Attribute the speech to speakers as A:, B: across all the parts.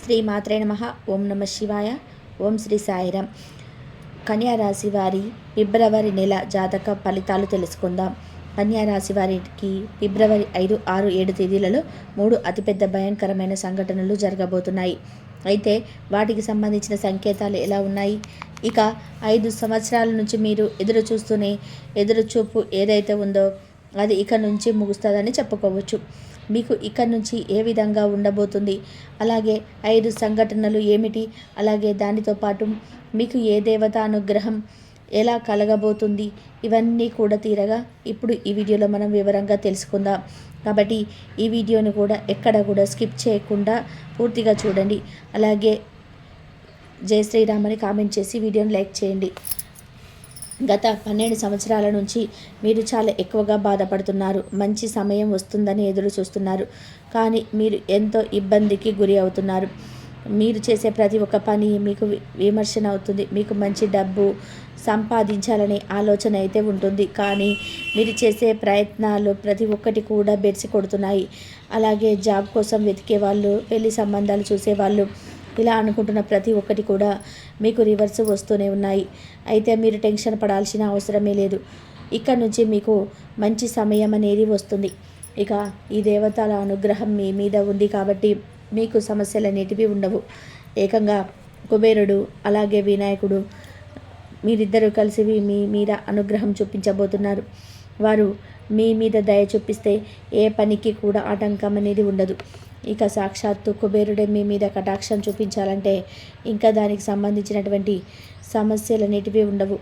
A: శ్రీ మాత్రే నమః. ఓం నమ శివాయ. ఓం శ్రీ సాయిరామ్. కన్యా రాశి వారి ఫిబ్రవరి నెల జాతక ఫలితాలు తెలుసుకుందాం. కన్యా రాశి వారికి ఫిబ్రవరి 5, 6, 7 తేదీలలో 3 అతిపెద్ద భయంకరమైన సంఘటనలు జరగబోతున్నాయి. అయితే వాటికి సంబంధించిన సంకేతాలు ఎలా ఉన్నాయి? ఇక 5 సంవత్సరాల నుంచి మీరు ఎదురుచూపు ఏదైతే ఉందో అది ఇక నుంచి ముగుస్తుందని చెప్పుకోవచ్చు. మీకు ఇక్కడి నుంచి ఏ విధంగా ఉండబోతుంది, అలాగే 5 సంఘటనలు ఏమిటి, అలాగే దానితో పాటు మీకు ఏ దేవత అనుగ్రహం ఎలా కలగబోతుంది, ఇవన్నీ కూడా తీరగా ఇప్పుడు ఈ వీడియోలో మనం వివరంగా తెలుసుకుందాం. కాబట్టి ఈ వీడియోని కూడా ఎక్కడ కూడా స్కిప్ చేయకుండా పూర్తిగా చూడండి. అలాగే జై శ్రీరామ్ అని కామెంట్ చేసి వీడియోని లైక్ చేయండి. గత 12 సంవత్సరాల నుంచి మీరు చాలా ఎక్కువగా బాధపడుతున్నారు. మంచి సమయం వస్తుందని ఎదురు చూస్తున్నారు, కానీ మీరు ఎంతో ఇబ్బందికి గురి అవుతున్నారు. మీరు చేసే ప్రతి ఒక్క పని మీకు విమర్శన అవుతుంది. మీకు మంచి డబ్బు సంపాదించాలనే ఆలోచన అయితే ఉంటుంది, కానీ మీరు చేసే ప్రయత్నాలు ప్రతి ఒక్కటి కూడా బెడిసి కొడుతున్నాయి. అలాగే జాబ్ కోసం వెతికే వాళ్ళు, పెళ్లి సంబంధాలు చూసేవాళ్ళు, ఇలా అనుకుంటున్న ప్రతి ఒక్కటి కూడా మీకు రివర్స్ వస్తూనే ఉన్నాయి. అయితే మీరు టెన్షన్ పడాల్సిన అవసరమే లేదు. ఇక్కడ నుంచి మీకు మంచి సమయం అనేది వస్తుంది. ఇక ఈ దేవతల అనుగ్రహం మీ మీద ఉంది కాబట్టి మీకు సమస్యలు అనేటివి ఉండవు. ఏకంగా కుబేరుడు అలాగే వినాయకుడు మీరిద్దరూ కలిసి మీ మీద అనుగ్రహం చూపించబోతున్నారు. వారు మీ మీద దయ చూపిస్తే ఏ పనికి కూడా ఆటంకం అనేది ఉండదు. ఇక సాక్షాత్తు కుబేరుడే మీ మీద కటాక్షం చూపించాలంటే ఇంకా దానికి సంబంధించినటువంటి సమస్యలు అనేటివి ఉండవు.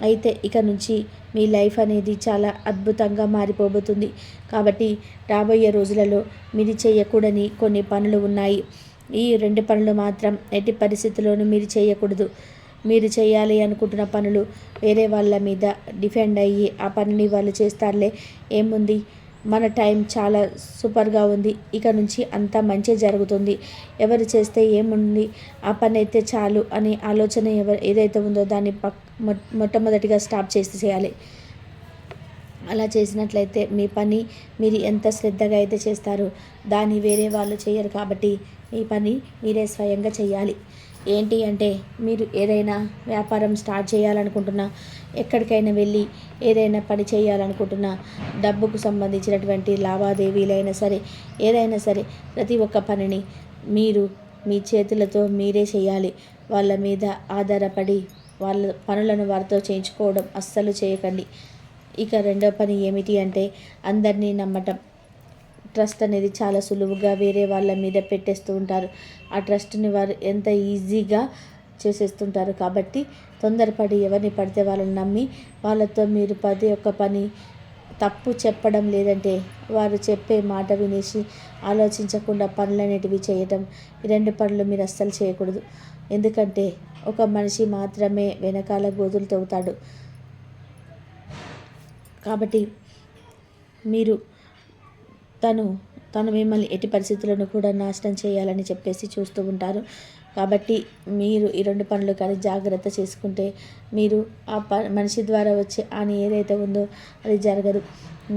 A: అయితే ఇక నుంచి మీ లైఫ్ అనేది చాలా అద్భుతంగా మారిపోబోతుంది. కాబట్టి రాబోయే రోజులలో మీరు చేయకూడని కొన్ని పనులు ఉన్నాయి. ఈ 2 పనులు మాత్రం ఎట్టి పరిస్థితుల్లోనూ మీరు చేయకూడదు. మీరు చేయాలి అనుకుంటున్న పనులు వేరే వాళ్ళ మీద డిపెండ్ అయ్యి ఆ పనిని వాళ్ళు చేస్తారులే, ఏముంది, మన టైం చాలా సూపర్గా ఉంది, ఇక నుంచి అంతా మంచి జరుగుతుంది, ఎవరు చేస్తే ఏముంది, ఆ పని అయితే చాలు అనే ఆలోచన ఏదైతే ఉందో దాన్ని మొట్టమొదటిగా స్టాప్ చేయాలి. అలా చేసినట్లయితే మీ పని మీరు ఎంత శ్రద్ధగా అయితే చేస్తారో దాన్ని వేరే వాళ్ళు చేయరు. కాబట్టి మీ పని మీరే స్వయంగా చేయాలి. ఏంటి అంటే మీరు ఏదైనా వ్యాపారం స్టార్ట్ చేయాలనుకుంటున్నా, ఎక్కడికైనా వెళ్ళి ఏదైనా పని చేయాలనుకుంటున్నా, డబ్బుకు సంబంధించినటువంటి లావాదేవీలైనా సరే, ఏదైనా సరే ప్రతి ఒక్క పనిని మీరు మీ చేతులతో మీరే చేయాలి. వాళ్ళ మీద ఆధారపడి వాళ్ళ పనులను వారితో చేయించుకోవడం అస్సలు చేయకండి. ఇక రెండో పని ఏమిటి అంటే అందరినీ నమ్మటం. ట్రస్ట్ అనేది చాలా సులువుగా వేరే వాళ్ళ మీద పెట్టేస్తూ ఉంటారు. ఆ ట్రస్ట్ని వారు ఎంత ఈజీగా చేసేస్తుంటారు. కాబట్టి తొందరపడి ఎవరిని పడితే వాళ్ళని నమ్మి వాళ్ళతో మీరు ఒక్క పని తప్పు చెప్పడం, లేదంటే వారు చెప్పే మాట వినేసి ఆలోచించకుండా పనులు అనేటివి చేయటం, ఈ 2 పనులు మీరు అస్సలు చేయకూడదు. ఎందుకంటే ఒక మనిషి మాత్రమే వెనకాల గోతులు తవ్వుతాడు. కాబట్టి మీరు తను మిమ్మల్ని ఎట్టి పరిస్థితులను కూడా నాశనం చేయాలని చెప్పేసి చూస్తూ ఉంటారు. కాబట్టి మీరు ఈ 2 పనులు కానీ జాగ్రత్త చేసుకుంటే మీరు ఆ మనిషి ద్వారా వచ్చే హాని ఏదైతే ఉందో అది జరగదు.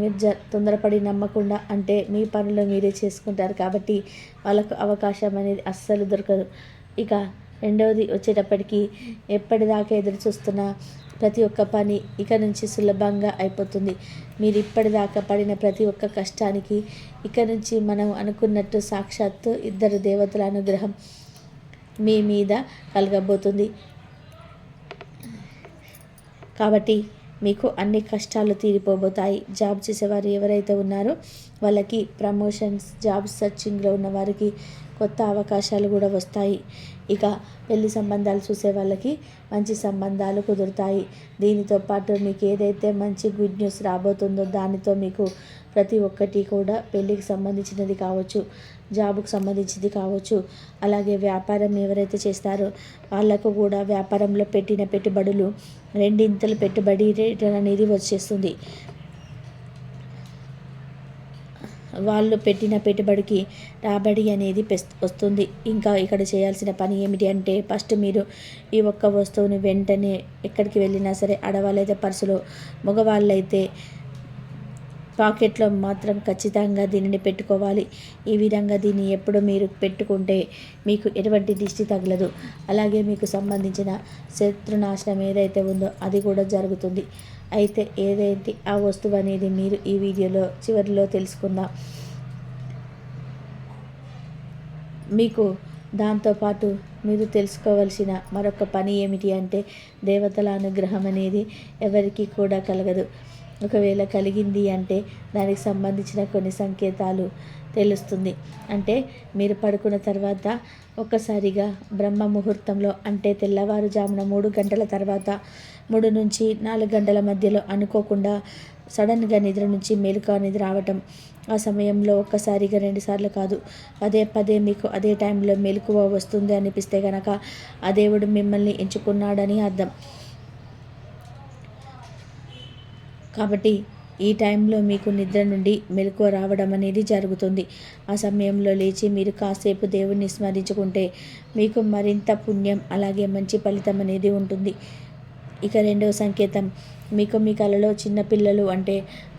A: మీరు తొందరపడి నమ్మకుండా అంటే మీ పనులు మీరే చేసుకుంటారు. కాబట్టి వాళ్ళకు అవకాశం అనేది అస్సలు దొరకదు. ఇక రెండవది వచ్చేటప్పటికి ఎప్పటిదాకా ఎదురు చూస్తున్న ప్రతి ఒక్క పని ఇక నుంచి సులభంగా అయిపోతుంది. మీరు ఇప్పటిదాకా పడిన ప్రతి ఒక్క కష్టానికి ఇక నుంచి మనం అనుకున్నట్టు సాక్షాత్తు 2 దేవతల అనుగ్రహం మీ మీద కలగబోతుంది. కాబట్టి మీకు అన్ని కష్టాలు తీరిపోబోతాయి. జాబ్ చేసేవారు ఎవరైతే ఉన్నారో వాళ్ళకి ప్రమోషన్స్, జాబ్ సర్చింగ్లో ఉన్న వారికి కొత్త అవకాశాలు కూడా వస్తాయి. ఇక పెళ్లి సంబంధాలు చూసే వాళ్ళకి మంచి సంబంధాలు కుదురుతాయి. దీనితో పాటు మీకు ఏదైతే మంచి గుడ్ న్యూస్ రాబోతుందో దానితో మీకు ప్రతి ఒక్కటి కూడా పెళ్ళికి సంబంధించినది కావచ్చు, జాబుకు సంబంధించింది కావచ్చు, అలాగే వ్యాపారం ఎవరైతే చేస్తారో వాళ్ళకు కూడా వ్యాపారంలో పెట్టిన పెట్టుబడులు 2 పెట్టుబడి రిటర్న్ అనేది వచ్చేస్తుంది. వాళ్ళు పెట్టిన పెట్టుబడికి రాబడి అనేది వస్తుంది. ఇంకా ఇక్కడ చేయాల్సిన పని ఏమిటి అంటే ఫస్ట్ మీరు ఈ ఒక్క వస్తువుని వెంటనే ఎక్కడికి వెళ్ళినా సరే, ఆడవాళ్ళైతే పర్సులో, మగవాళ్ళైతే పాకెట్లో మాత్రం ఖచ్చితంగా దీనిని పెట్టుకోవాలి. ఈ విధంగా దీన్ని ఎప్పుడు మీరు పెట్టుకుంటే మీకు ఎటువంటి దిష్టి తగలదు. అలాగే మీకు సంబంధించిన శత్రునాశనం ఏదైతే ఉందో అది కూడా జరుగుతుంది. అయితే ఏదైతే ఆ వస్తువు అనేది మీరు ఈ వీడియోలో చివరిలో తెలుసుకుందాం. మీకు దాంతోపాటు మీరు తెలుసుకోవాల్సిన మరొక పని ఏమిటి అంటే, దేవతల అనుగ్రహం అనేది ఎవరికి కూడా కలగదు. ఒకవేళ కలిగింది అంటే దానికి సంబంధించిన కొన్ని సంకేతాలు తెలుస్తుంది. అంటే మీరు పడుకున్న తర్వాత ఒక్కసారిగా బ్రహ్మ ముహూర్తంలో, అంటే తెల్లవారుజామున 3 గంటల తర్వాత 3 నుంచి 4 గంటల మధ్యలో అనుకోకుండా సడన్గా నిద్ర నుంచి మెలకువ అనేది రావటం. ఆ సమయంలో ఒక్కసారిగా 2 సార్లు కాదు, పదే పదే మీకు అదే టైంలో మెలకువ వస్తుంది అనిపిస్తే కనుక ఆ దేవుడు మిమ్మల్ని ఎంచుకున్నాడని అర్థం. కాబట్టి ఈ టైంలో మీకు నిద్ర నుండి మెలకువ రావడం అనేది జరుగుతుంది. ఆ సమయంలో లేచి మీరు కాసేపు దేవుణ్ణి స్మరించుకుంటే మీకు మరింత పుణ్యం, అలాగే మంచి ఫలితం అనేది ఉంటుంది. ఇక రెండవ సంకేతం, మీకు మీ కలలో చిన్నపిల్లలు, అంటే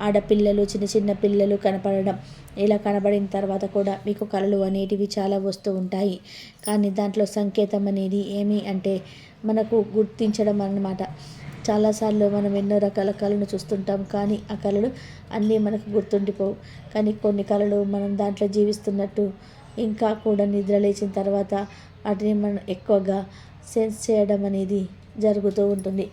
A: ఆడపిల్లలు, చిన్న చిన్న పిల్లలు కనపడడం. ఇలా కనబడిన తర్వాత కూడా మీకు కలలు అనేటివి చాలా వస్తూ ఉంటాయి. కానీ దాంట్లో సంకేతం అనేది ఏమి అంటే మనకు గుర్తించడం అన్నమాట. చాలాసార్లు మనం ఎన్నో రకాల కళను చూస్తుంటాం, కానీ ఆ కళలు అన్నీ మనకు గుర్తుండిపోవు. కానీ కొన్ని కళలు మనం దాంట్లో జీవిస్తున్నట్టు, ఇంకా కూడా నిద్ర లేచిన తర్వాత వాటిని మనం ఎక్కువగా సెన్స్ చేయడం అనేది జరుగుతూ ఉంటుంది.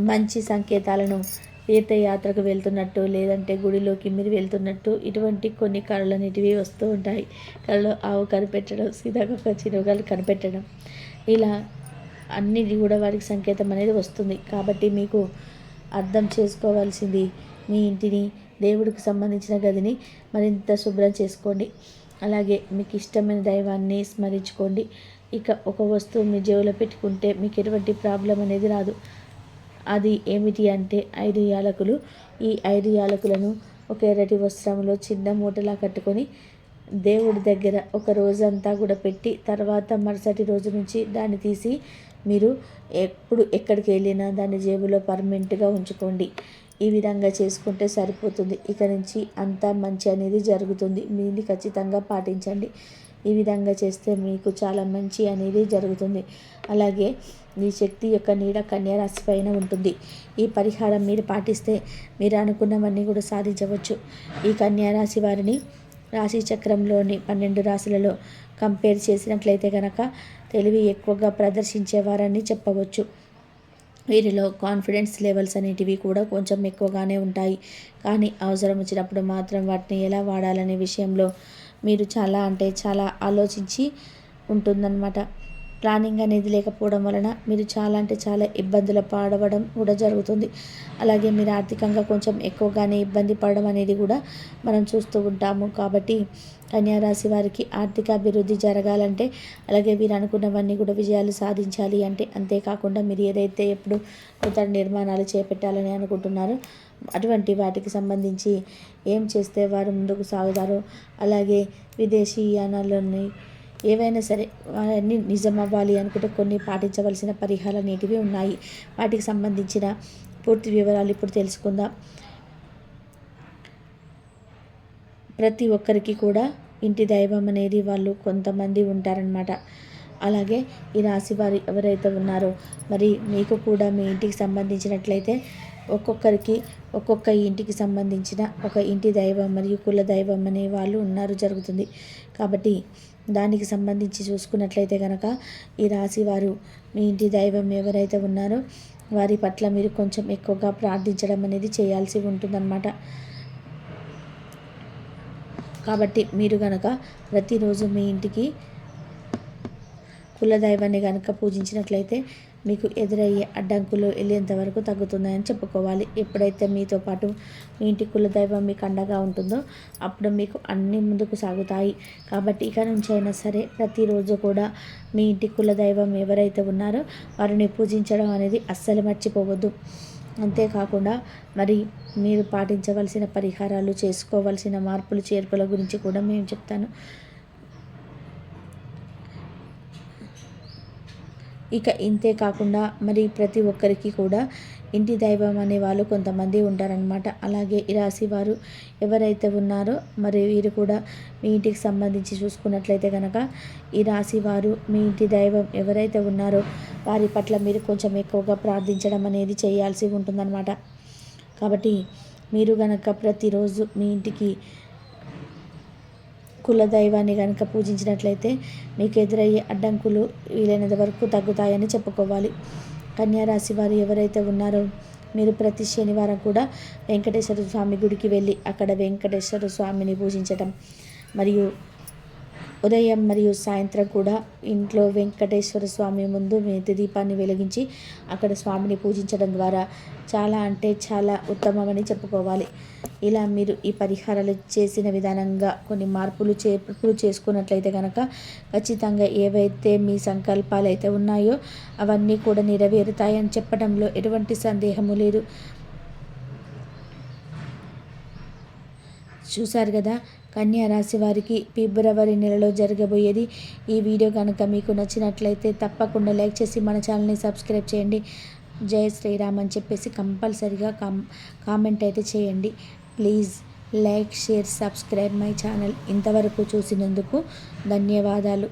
A: మంచి సంకేతాలను తీర్థయాత్రకు వెళ్తున్నట్టు, లేదంటే గుడిలోకి మీరు వెళ్తున్నట్టు, ఇటువంటి కొన్ని కళలు అనేటివి వస్తూ ఉంటాయి. కళలో ఆవు కనిపెట్టడం, సీతాకోక చిలుకలు కనిపెట్టడం, ఇలా అన్నిటి కూడా వారికి సంకేతం అనేది వస్తుంది. కాబట్టి మీకు అర్థం చేసుకోవాల్సింది, మీ ఇంటిని, దేవుడికి సంబంధించిన గదిని మరింత శుభ్రం చేసుకోండి. అలాగే మీకు ఇష్టమైన దైవాన్ని స్మరించుకోండి. ఇక ఒక వస్తువు మీ జేబులో పెట్టుకుంటే మీకు ఎటువంటి ప్రాబ్లం అనేది రాదు. అది ఏమిటి అంటే 5 యాలకులు. ఈ 5 యాలకులను ఒక ఎర్రటి వస్త్రంలో చిన్న మూటలా కట్టుకొని దేవుడి దగ్గర ఒక రోజంతా కూడా పెట్టి, తర్వాత మరుసటి రోజు నుంచి దాన్ని తీసి మీరు ఎప్పుడు ఎక్కడికి వెళ్ళినా దాన్ని జేబులో పర్మనెంట్గా ఉంచుకోండి. ఈ విధంగా చేసుకుంటే సరిపోతుంది. ఇక నుంచి అంతా మంచి అనేది జరుగుతుంది. దీన్ని ఖచ్చితంగా పాటించండి. ఈ విధంగా చేస్తే మీకు చాలా మంచి అనేది జరుగుతుంది. అలాగే మీ శక్తి యొక్క నీడ కన్యా రాశి పైన ఉంటుంది. ఈ పరిహారం మీరు పాటిస్తే మీరు అనుకున్నవన్నీ కూడా సాధించవచ్చు. ఈ కన్యా రాశి వారిని రాశి చక్రంలోని 12 రాశులలో కంపేర్ చేసినట్లయితే కనుక తెలివి ఎక్కువగా ప్రదర్శించేవారని చెప్పవచ్చు. వీరిలో కాన్ఫిడెన్స్ లెవెల్స్ అనేటివి కూడా కొంచెం ఎక్కువగానే ఉంటాయి. కానీ అవసరం వచ్చినప్పుడు మాత్రం వాటిని ఎలా వాడాలనే విషయంలో మీరు చాలా అంటే చాలా ఆలోచించి ఉంటుందన్నమాట. ప్లానింగ్ అనేది లేకపోవడం వలన మీరు చాలా అంటే చాలా ఇబ్బందులు పడవడం కూడా జరుగుతుంది. అలాగే మీరు ఆర్థికంగా కొంచెం ఎక్కువగానే ఇబ్బంది పడడం అనేది కూడా మనం చూస్తూ ఉంటాము. కాబట్టి కన్యా రాశి వారికి ఆర్థిక అభివృద్ధి జరగాలంటే, అలాగే వీరు అనుకున్నవన్నీ కూడా విజయాలు సాధించాలి అంటే, అంతేకాకుండా మీరు ఏదైతే ఎప్పుడు నూతన నిర్మాణాలు చేపట్టాలని అనుకుంటున్నారో అటువంటి వాటికి సంబంధించి ఏం చేస్తే వారు ముందుకు సాగుతారో, అలాగే విదేశీయానాల్లోని ఏవైనా సరే అవన్నీ నిజం అవ్వాలి అనుకుంటే కొన్ని పాటించవలసిన పరిహారాలు అనేటివి ఉన్నాయి. వాటికి సంబంధించిన పూర్తి వివరాలు ఇప్పుడు తెలుసుకుందాం. ప్రతి ఒక్కరికి కూడా ఇంటి దైవం అనేది వాళ్ళు కొంతమంది ఉంటారనమాట. అలాగే ఈ రాశి వారు ఎవరైతే ఉన్నారో, మరి మీకు కూడా మీ ఇంటికి సంబంధించినట్లయితే ఒక్కొక్కరికి ఒక్కొక్క ఇంటికి సంబంధించిన ఒక ఇంటి దైవం మరియు కుల దైవం అనే వాళ్ళు ఉన్నారు జరుగుతుంది. కాబట్టి దానికి సంబంధించి చూసుకున్నట్లయితే కనుక ఈ రాశి వారు మీ ఇంటి దైవం ఎవరైతే ఉన్నారో వారి పట్ల మీరు కొంచెం ఎక్కువగా ప్రార్థించడం అనేది చేయాల్సి ఉంటుందన్నమాట. కాబట్టి మీరు కనుక ప్రతిరోజు మీ ఇంటికి కులదైవాన్ని కనుక పూజించినట్లయితే మీకు ఎదురయ్యే అడ్డంకులు వెళ్ళేంత వరకు తగ్గుతున్నాయని చెప్పుకోవాలి. ఎప్పుడైతే మీతో పాటు మీ ఇంటి కులదైవం మీకు అండగా ఉంటుందో అప్పుడు మీకు అన్నీ ముందుకు సాగుతాయి. కాబట్టి ఇక నుంచి అయినా సరే ప్రతిరోజు కూడా మీ ఇంటి కులదైవం ఎవరైతే ఉన్నారో వారిని పూజించడం అనేది అస్సలు మర్చిపోవద్దు. అంతేకాకుండా మరి మీరు పాటించవలసిన పరిహారాలు, చేసుకోవలసిన మార్పులు చేర్పుల గురించి కూడా మేము చెప్తాను. ఇక ఇంతే కాకుండా మరి ప్రతి ఒక్కరికి కూడా ఇంటి దైవం అనే వాళ్ళు కొంతమంది ఉంటారనమాట. అలాగే ఈ రాశి వారు ఎవరైతే ఉన్నారో మరి వీరు కూడా మీ ఇంటికి సంబంధించి చూసుకున్నట్లయితే కనుక ఈ రాశి వారు మీ ఇంటి దైవం ఎవరైతే ఉన్నారో వారి పట్ల మీరు కొంచెం ఎక్కువగా ప్రార్థించడం అనేది చేయాల్సి ఉంటుందన్నమాట. కాబట్టి మీరు కనుక ప్రతిరోజు మీ ఇంటికి కులదైవాన్ని కనుక పూజించినట్లయితే మీకు ఎదురయ్యే అడ్డంకులు వీలైనంత వరకు తగ్గుతాయని చెప్పుకోవాలి. కన్యా రాశి వారు ఎవరైతే ఉన్నారో మీరు ప్రతి శనివారం కూడా వెంకటేశ్వర స్వామి గుడికి వెళ్ళి అక్కడ వెంకటేశ్వర స్వామిని పూజించటం, మరియు ఉదయం మరియు సాయంత్రం కూడా ఇంట్లో వెంకటేశ్వర స్వామి ముందు మేతి దీపాన్ని వెలిగించి అక్కడ స్వామిని పూజించడం ద్వారా చాలా అంటే చాలా ఉత్తమమని చెప్పుకోవాలి. ఇలా మీరు ఈ పరిహారాలు చేసిన విధానంగా కొన్ని మార్పులు చేర్పులు చేసుకున్నట్లయితే కనుక ఖచ్చితంగా ఏవైతే మీ సంకల్పాలు అయితే ఉన్నాయో అవన్నీ కూడా నెరవేరుతాయని చెప్పడంలో ఎటువంటి సందేహము లేదు. చూశారు కదా, కన్యా రాశి వారికి ఫిబ్రవరి నెలలో జరగబోయేది. ఈ వీడియో కనుక మీకు నచ్చినట్లయితే తప్పకుండా లైక్ చేసి మన ఛానల్ని సబ్స్క్రైబ్ చేయండి. జై శ్రీరామ్ అని చెప్పేసి కంపల్సరిగా కామెంట్ అయితే చేయండి. Please like, share, subscribe my channel. ఇంతవరకు చూసినందుకు ధన్యవాదాలు.